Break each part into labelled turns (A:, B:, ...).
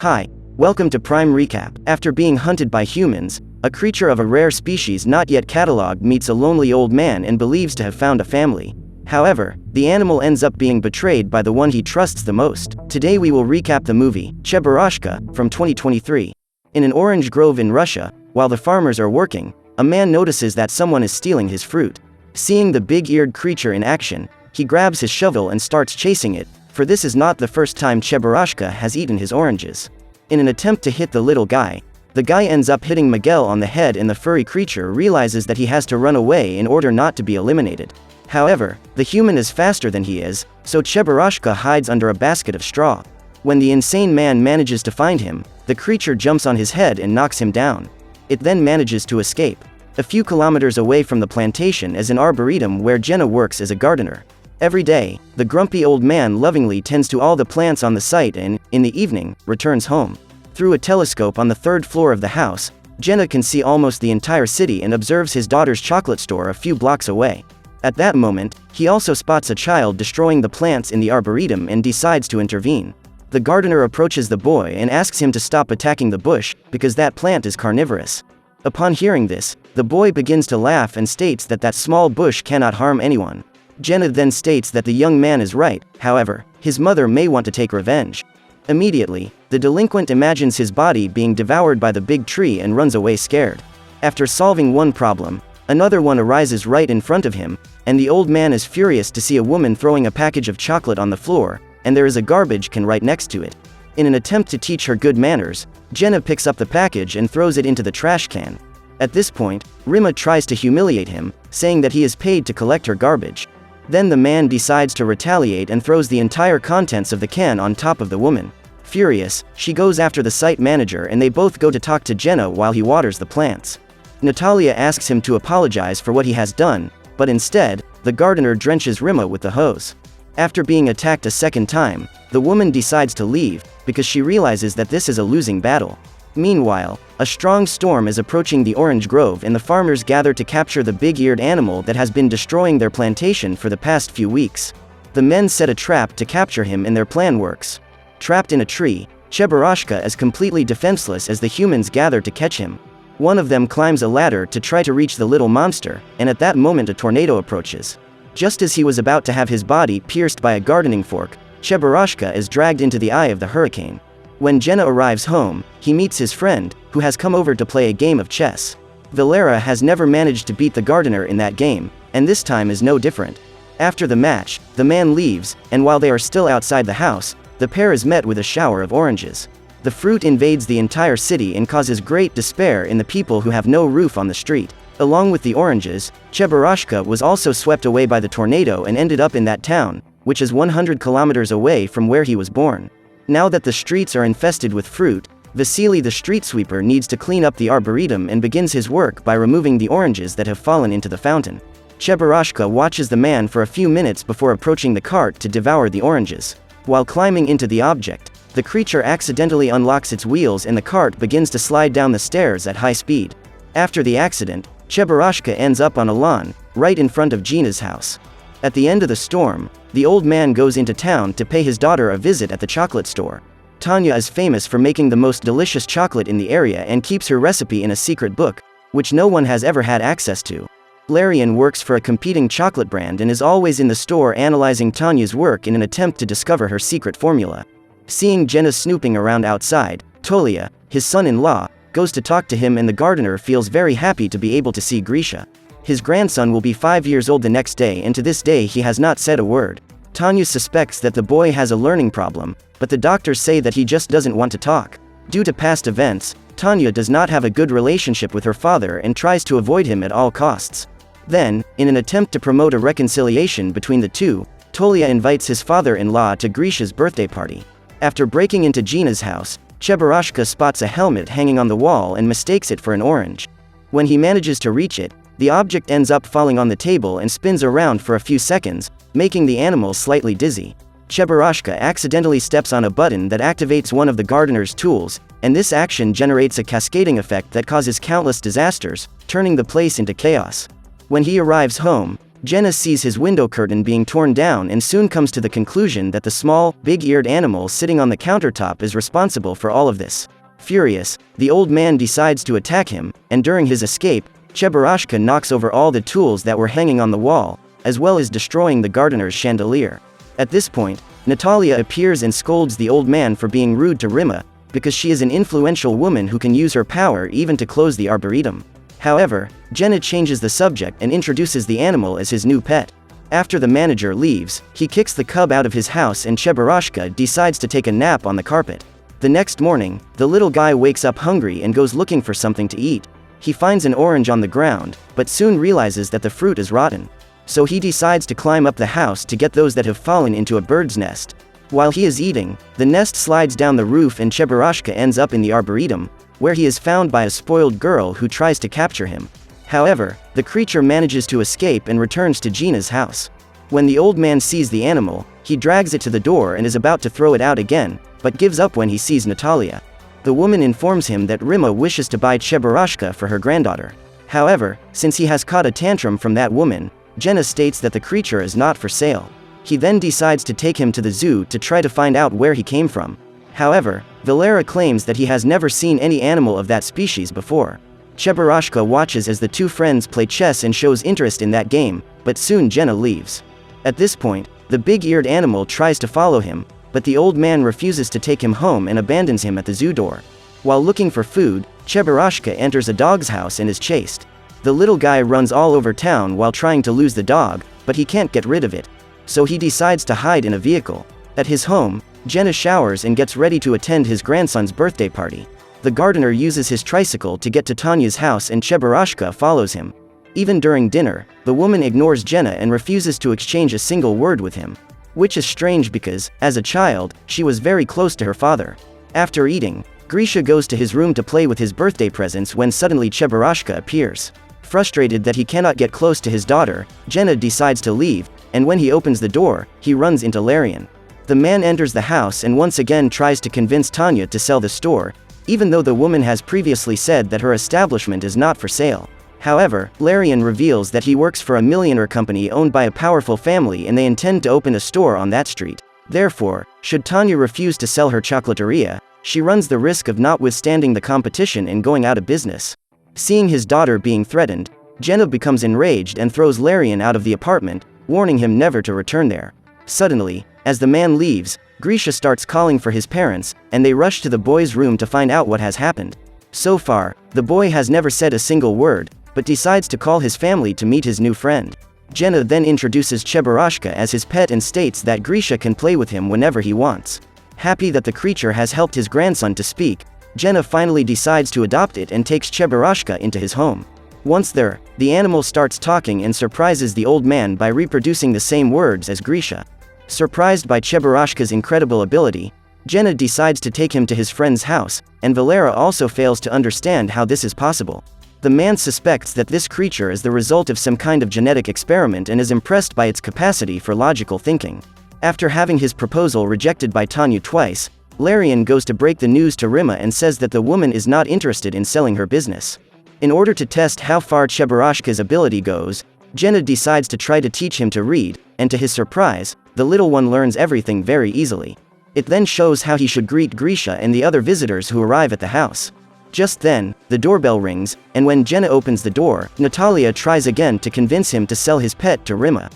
A: Hi, welcome to Prime Recap. After being hunted by humans, a creature of a rare species not yet catalogued meets a lonely old man and believes to have found a family. However, the animal ends up being betrayed by the one he trusts the most. Today we will recap the movie, Cheburashka, from 2023. In an orange grove in Russia, while the farmers are working, a man notices that someone is stealing his fruit. Seeing the big-eared creature in action, he grabs his shovel and starts chasing it, for this is not the first time Cheburashka has eaten his oranges. In an attempt to hit the little guy, the guy ends up hitting Miguel on the head and the furry creature realizes that he has to run away in order not to be eliminated. However, the human is faster than he is, so Cheburashka hides under a basket of straw. When the insane man manages to find him, the creature jumps on his head and knocks him down. It then manages to escape. A few kilometers away from the plantation is an arboretum where Jenna works as a gardener. Every day, the grumpy old man lovingly tends to all the plants on the site and, in the evening, returns home. Through a telescope on the third floor of the house, Jenna can see almost the entire city and observes his daughter's chocolate store a few blocks away. At that moment, he also spots a child destroying the plants in the arboretum and decides to intervene. The gardener approaches the boy and asks him to stop attacking the bush, because that plant is carnivorous. Upon hearing this, the boy begins to laugh and states that small bush cannot harm anyone. Jenna then states that the young man is right, however, his mother may want to take revenge. Immediately, the delinquent imagines his body being devoured by the big tree and runs away scared. After solving one problem, another one arises right in front of him, and the old man is furious to see a woman throwing a package of chocolate on the floor, and there is a garbage can right next to it. In an attempt to teach her good manners, Jenna picks up the package and throws it into the trash can. At this point, Rima tries to humiliate him, saying that he is paid to collect her garbage. Then the man decides to retaliate and throws the entire contents of the can on top of the woman. Furious, she goes after the site manager and they both go to talk to Jenna while he waters the plants. Natalia asks him to apologize for what he has done, but instead, the gardener drenches Rima with the hose. After being attacked a second time, the woman decides to leave, because she realizes that this is a losing battle. Meanwhile, a strong storm is approaching the orange grove and the farmers gather to capture the big-eared animal that has been destroying their plantation for the past few weeks. The men set a trap to capture him and their plan works. Trapped in a tree, Cheburashka is completely defenseless as the humans gather to catch him. One of them climbs a ladder to try to reach the little monster, and at that moment a tornado approaches. Just as he was about to have his body pierced by a gardening fork, Cheburashka is dragged into the eye of the hurricane. When Jenna arrives home, he meets his friend, who has come over to play a game of chess. Valera has never managed to beat the gardener in that game, and this time is no different. After the match, the man leaves, and while they are still outside the house, the pair is met with a shower of oranges. The fruit invades the entire city and causes great despair in the people who have no roof on the street. Along with the oranges, Cheburashka was also swept away by the tornado and ended up in that town, which is 100 kilometers away from where he was born. Now that the streets are infested with fruit, Vasily the street sweeper needs to clean up the arboretum and begins his work by removing the oranges that have fallen into the fountain. Cheburashka watches the man for a few minutes before approaching the cart to devour the oranges. While climbing into the object, the creature accidentally unlocks its wheels and the cart begins to slide down the stairs at high speed. After the accident, Cheburashka ends up on a lawn, right in front of Gina's house. At the end of the storm, the old man goes into town to pay his daughter a visit at the chocolate store. Tanya is famous for making the most delicious chocolate in the area and keeps her recipe in a secret book, which no one has ever had access to. Larian works for a competing chocolate brand and is always in the store analyzing Tanya's work in an attempt to discover her secret formula. Seeing Jenna snooping around outside, Tolia, his son-in-law, goes to talk to him and the gardener feels very happy to be able to see Grisha. His grandson will be 5 years old the next day and to this day he has not said a word. Tanya suspects that the boy has a learning problem, but the doctors say that he just doesn't want to talk. Due to past events, Tanya does not have a good relationship with her father and tries to avoid him at all costs. Then, in an attempt to promote a reconciliation between the two, Tolia invites his father-in-law to Grisha's birthday party. After breaking into Gina's house, Cheburashka spots a helmet hanging on the wall and mistakes it for an orange. When he manages to reach it, the object ends up falling on the table and spins around for a few seconds, making the animal slightly dizzy. Cheburashka accidentally steps on a button that activates one of the gardener's tools, and this action generates a cascading effect that causes countless disasters, turning the place into chaos. When he arrives home, Jenna sees his window curtain being torn down and soon comes to the conclusion that the small, big-eared animal sitting on the countertop is responsible for all of this. Furious, the old man decides to attack him, and during his escape, Cheburashka knocks over all the tools that were hanging on the wall, as well as destroying the gardener's chandelier. At this point, Natalia appears and scolds the old man for being rude to Rima, because she is an influential woman who can use her power even to close the arboretum. However, Jenna changes the subject and introduces the animal as his new pet. After the manager leaves, he kicks the cub out of his house and Cheburashka decides to take a nap on the carpet. The next morning, the little guy wakes up hungry and goes looking for something to eat. He finds an orange on the ground, but soon realizes that the fruit is rotten. So he decides to climb up the house to get those that have fallen into a bird's nest. While he is eating, the nest slides down the roof and Cheburashka ends up in the arboretum, where he is found by a spoiled girl who tries to capture him. However, the creature manages to escape and returns to Gina's house. When the old man sees the animal, he drags it to the door and is about to throw it out again, but gives up when he sees Natalia. The woman informs him that Rima wishes to buy Cheburashka for her granddaughter. However, since he has caught a tantrum from that woman, Jenna states that the creature is not for sale. He then decides to take him to the zoo to try to find out where he came from. However, Valera claims that he has never seen any animal of that species before. Cheburashka watches as the two friends play chess and shows interest in that game, but soon Jenna leaves. At this point, the big-eared animal tries to follow him, but the old man refuses to take him home and abandons him at the zoo door. While looking for food, Cheburashka enters a dog's house and is chased. The little guy runs all over town while trying to lose the dog, but he can't get rid of it. So he decides to hide in a vehicle. At his home, Jenna showers and gets ready to attend his grandson's birthday party. The gardener uses his tricycle to get to Tanya's house and Cheburashka follows him. Even during dinner, the woman ignores Jenna and refuses to exchange a single word with him. Which is strange because, as a child, she was very close to her father. After eating, Grisha goes to his room to play with his birthday presents when suddenly Cheburashka appears. Frustrated that he cannot get close to his daughter, Jenna decides to leave, and when he opens the door, he runs into Larian. The man enters the house and once again tries to convince Tanya to sell the store, even though the woman has previously said that her establishment is not for sale. However, Larian reveals that he works for a millionaire company owned by a powerful family and they intend to open a store on that street. Therefore, should Tanya refuse to sell her chocolateria, she runs the risk of not withstanding the competition and going out of business. Seeing his daughter being threatened, Jenna becomes enraged and throws Larian out of the apartment, warning him never to return there. Suddenly, as the man leaves, Grisha starts calling for his parents, and they rush to the boy's room to find out what has happened. So far, the boy has never said a single word, but decides to call his family to meet his new friend. Jenna then introduces Cheburashka as his pet and states that Grisha can play with him whenever he wants. Happy that the creature has helped his grandson to speak, Jenna finally decides to adopt it and takes Cheburashka into his home. Once there, the animal starts talking and surprises the old man by reproducing the same words as Grisha. Surprised by Cheburashka's incredible ability, Jenna decides to take him to his friend's house, and Valera also fails to understand how this is possible. The man suspects that this creature is the result of some kind of genetic experiment and is impressed by its capacity for logical thinking. After having his proposal rejected by Tanya twice, Larian goes to break the news to Rima and says that the woman is not interested in selling her business. In order to test how far Cheburashka's ability goes, Jenna decides to try to teach him to read, and to his surprise, the little one learns everything very easily. It then shows how he should greet Grisha and the other visitors who arrive at the house. Just then, the doorbell rings, and when Jenna opens the door, Natalia tries again to convince him to sell his pet to Rima.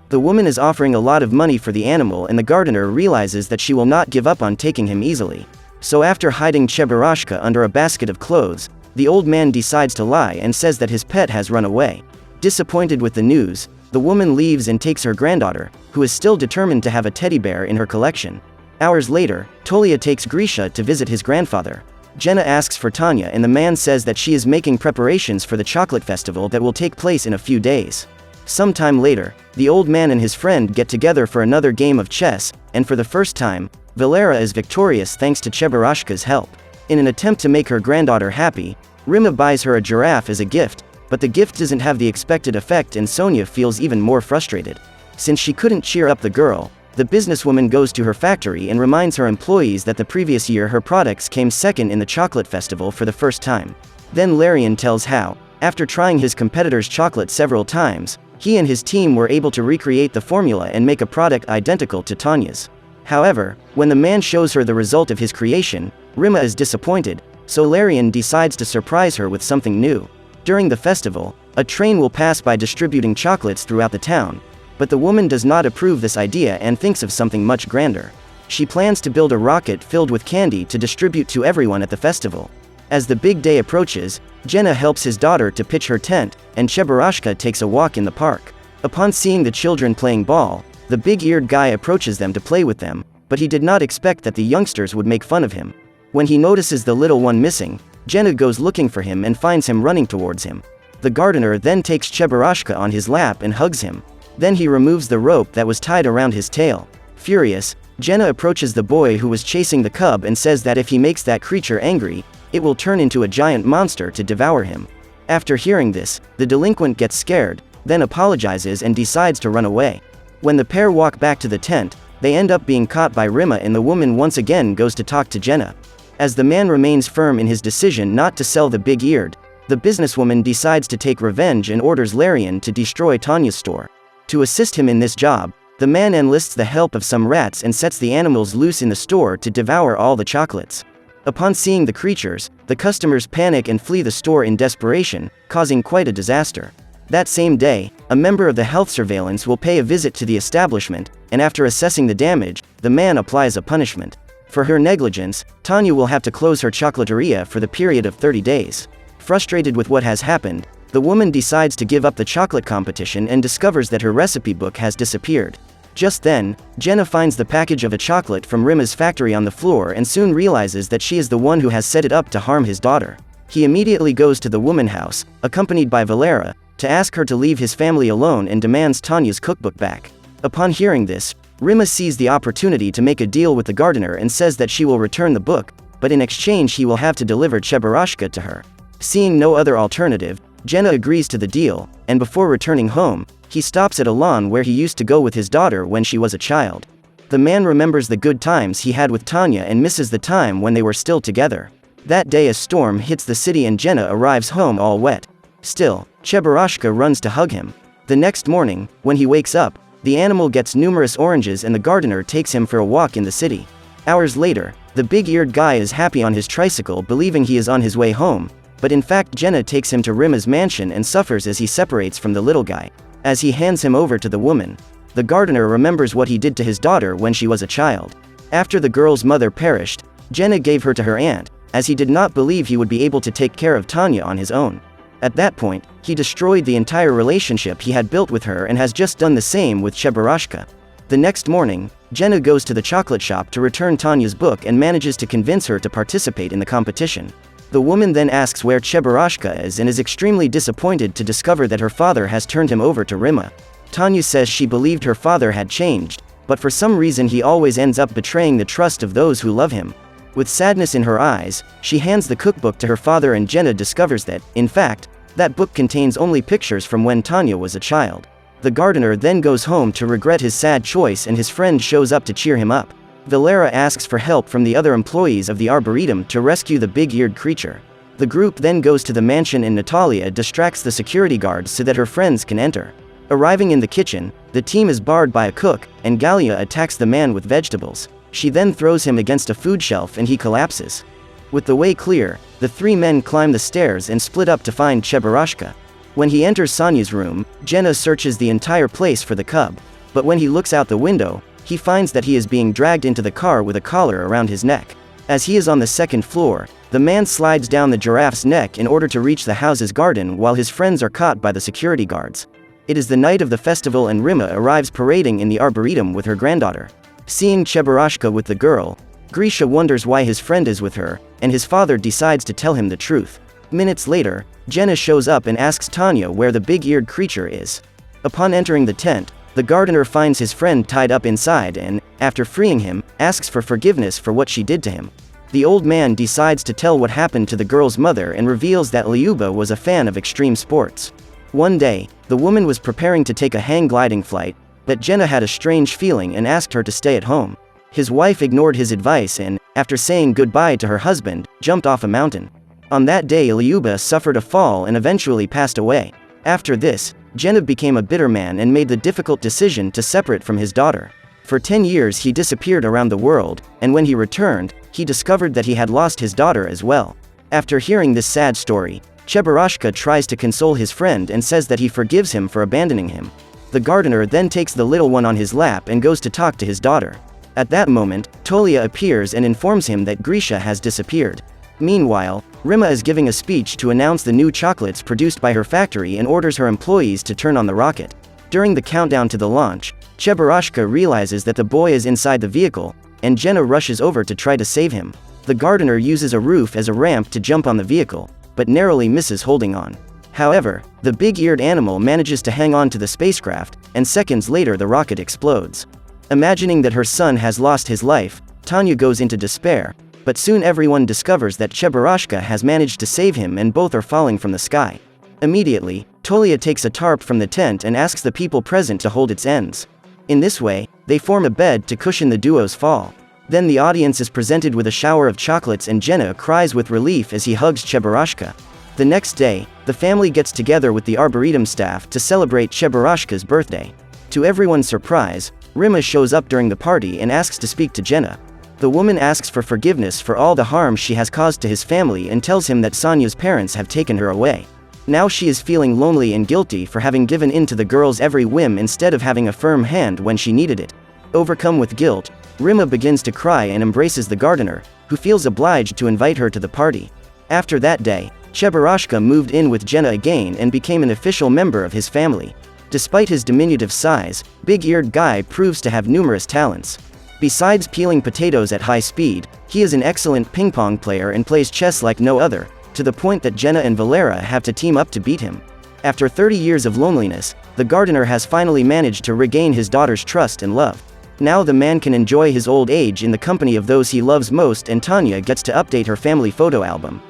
A: The woman is offering a lot of money for the animal and the gardener realizes that she will not give up on taking him easily. So after hiding Cheburashka under a basket of clothes, the old man decides to lie and says that his pet has run away. Disappointed with the news, the woman leaves and takes her granddaughter, who is still determined to have a teddy bear in her collection. Hours later, Tolia takes Grisha to visit his grandfather. Jenna asks for Tanya and the man says that she is making preparations for the chocolate festival that will take place in a few days. Sometime later, the old man and his friend get together for another game of chess, and for the first time, Valera is victorious thanks to Cheburashka's help. In an attempt to make her granddaughter happy, Rima buys her a giraffe as a gift, but the gift doesn't have the expected effect and Sonia feels even more frustrated. Since she couldn't cheer up the girl, the businesswoman goes to her factory and reminds her employees that the previous year her products came second in the chocolate festival for the first time. Then Larian tells how, after trying his competitor's chocolate several times, He and his team were able to recreate the formula and make a product identical to Tanya's. However, when the man shows her the result of his creation, Rima is disappointed, so Larian decides to surprise her with something new. During the festival, a train will pass by distributing chocolates throughout the town, but the woman does not approve this idea and thinks of something much grander. She plans to build a rocket filled with candy to distribute to everyone at the festival. As the big day approaches, Jenna helps his daughter to pitch her tent, and Cheburashka takes a walk in the park. Upon seeing the children playing ball, the big-eared guy approaches them to play with them, but he did not expect that the youngsters would make fun of him. When he notices the little one missing, Jenna goes looking for him and finds him running towards him. The gardener then takes Cheburashka on his lap and hugs him. Then he removes the rope that was tied around his tail. Furious, Jenna approaches the boy who was chasing the cub and says that if he makes that creature angry, it will turn into a giant monster to devour him. After hearing this, the delinquent gets scared, then apologizes and decides to run away. When the pair walk back to the tent, they end up being caught by Rima and the woman once again goes to talk to Jenna. As the man remains firm in his decision not to sell the big-eared, the businesswoman decides to take revenge and orders Larian to destroy Tanya's store. To assist him in this job, the man enlists the help of some rats and sets the animals loose in the store to devour all the chocolates. Upon seeing the creatures, the customers panic and flee the store in desperation, causing quite a disaster. That same day, a member of the health surveillance will pay a visit to the establishment, and after assessing the damage, the man applies a punishment. For her negligence, Tanya will have to close her chocolateria for the period of 30 days. Frustrated with what has happened, the woman decides to give up the chocolate competition and discovers that her recipe book has disappeared. Just then, Jenna finds the package of a chocolate from Rima's factory on the floor and soon realizes that she is the one who has set it up to harm his daughter. He immediately goes to the woman's house, accompanied by Valera, to ask her to leave his family alone and demands Tanya's cookbook back. Upon hearing this, Rima sees the opportunity to make a deal with the gardener and says that she will return the book, but in exchange he will have to deliver Cheburashka to her. Seeing no other alternative, Jenna agrees to the deal, and before returning home, he stops at a lawn where he used to go with his daughter when she was a child. The man remembers the good times he had with Tanya and misses the time when they were still together. That day a storm hits the city and Jenna arrives home all wet. Still, Cheburashka runs to hug him. The next morning, when he wakes up, the animal gets numerous oranges and the gardener takes him for a walk in the city. Hours later, the big-eared guy is happy on his tricycle believing he is on his way home, but in fact Jenna takes him to Rima's mansion and suffers as he separates from the little guy. As he hands him over to the woman, the gardener remembers what he did to his daughter when she was a child. After the girl's mother perished, Jenna gave her to her aunt, as he did not believe he would be able to take care of Tanya on his own. At that point, he destroyed the entire relationship he had built with her and has just done the same with Cheburashka. The next morning, Jenna goes to the chocolate shop to return Tanya's book and manages to convince her to participate in the competition. The woman then asks where Cheburashka is and is extremely disappointed to discover that her father has turned him over to Rima. Tanya says she believed her father had changed, but for some reason he always ends up betraying the trust of those who love him. With sadness in her eyes, she hands the cookbook to her father and Jenna discovers that, in fact, that book contains only pictures from when Tanya was a child. The gardener then goes home to regret his sad choice and his friend shows up to cheer him up. Valera asks for help from the other employees of the Arboretum to rescue the big-eared creature. The group then goes to the mansion and Natalia distracts the security guards so that her friends can enter. Arriving in the kitchen, the team is barred by a cook, and Galia attacks the man with vegetables. She then throws him against a food shelf and he collapses. With the way clear, the three men climb the stairs and split up to find Cheburashka. When he enters Sonya's room, Jenna searches the entire place for the cub. But when he looks out the window, he finds that he is being dragged into the car with a collar around his neck. As he is on the second floor, the man slides down the giraffe's neck in order to reach the house's garden while his friends are caught by the security guards. It is the night of the festival and Rima arrives parading in the Arboretum with her granddaughter. Seeing Cheburashka with the girl, Grisha wonders why his friend is with her, and his father decides to tell him the truth. Minutes later, Jenna shows up and asks Tanya where the big-eared creature is. Upon entering the tent, the gardener finds his friend tied up inside and, after freeing him, asks for forgiveness for what she did to him. The old man decides to tell what happened to the girl's mother and reveals that Lyuba was a fan of extreme sports. One day, the woman was preparing to take a hang-gliding flight, but Jenna had a strange feeling and asked her to stay at home. His wife ignored his advice and, after saying goodbye to her husband, jumped off a mountain. On that day Lyuba suffered a fall and eventually passed away. After this, Jenna became a bitter man and made the difficult decision to separate from his daughter. For 10 years he disappeared around the world, and when he returned, he discovered that he had lost his daughter as well. After hearing this sad story, Cheburashka tries to console his friend and says that he forgives him for abandoning him. The gardener then takes the little one on his lap and goes to talk to his daughter. At that moment, Tolia appears and informs him that Grisha has disappeared. Meanwhile, Rima is giving a speech to announce the new chocolates produced by her factory and orders her employees to turn on the rocket. During the countdown to the launch, Cheburashka realizes that the boy is inside the vehicle, and Jenna rushes over to try to save him. The gardener uses a roof as a ramp to jump on the vehicle, but narrowly misses holding on. However, the big-eared animal manages to hang on to the spacecraft, and seconds later the rocket explodes. Imagining that her son has lost his life, Tanya goes into despair, but soon everyone discovers that Cheburashka has managed to save him and both are falling from the sky. Immediately, Tolia takes a tarp from the tent and asks the people present to hold its ends. In this way, they form a bed to cushion the duo's fall. Then the audience is presented with a shower of chocolates and Jenna cries with relief as he hugs Cheburashka. The next day, the family gets together with the Arboretum staff to celebrate Cheburashka's birthday. To everyone's surprise, Rima shows up during the party and asks to speak to Jenna. The woman asks for forgiveness for all the harm she has caused to his family and tells him that Sonia's parents have taken her away. Now she is feeling lonely and guilty for having given in to the girl's every whim instead of having a firm hand when she needed it. Overcome with guilt, Rima begins to cry and embraces the gardener, who feels obliged to invite her to the party. After that day, Cheburashka moved in with Jenna again and became an official member of his family. Despite his diminutive size, Big-Eared Guy proves to have numerous talents. Besides peeling potatoes at high speed, he is an excellent ping-pong player and plays chess like no other, to the point that Jenna and Valera have to team up to beat him. After 30 years of loneliness, the gardener has finally managed to regain his daughter's trust and love. Now the man can enjoy his old age in the company of those he loves most, and Tanya gets to update her family photo album.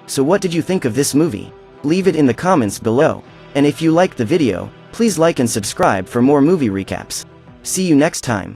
A: So what did you think of this movie? Leave it in the comments below. And if you liked the video, please like and subscribe for more movie recaps. See you next time.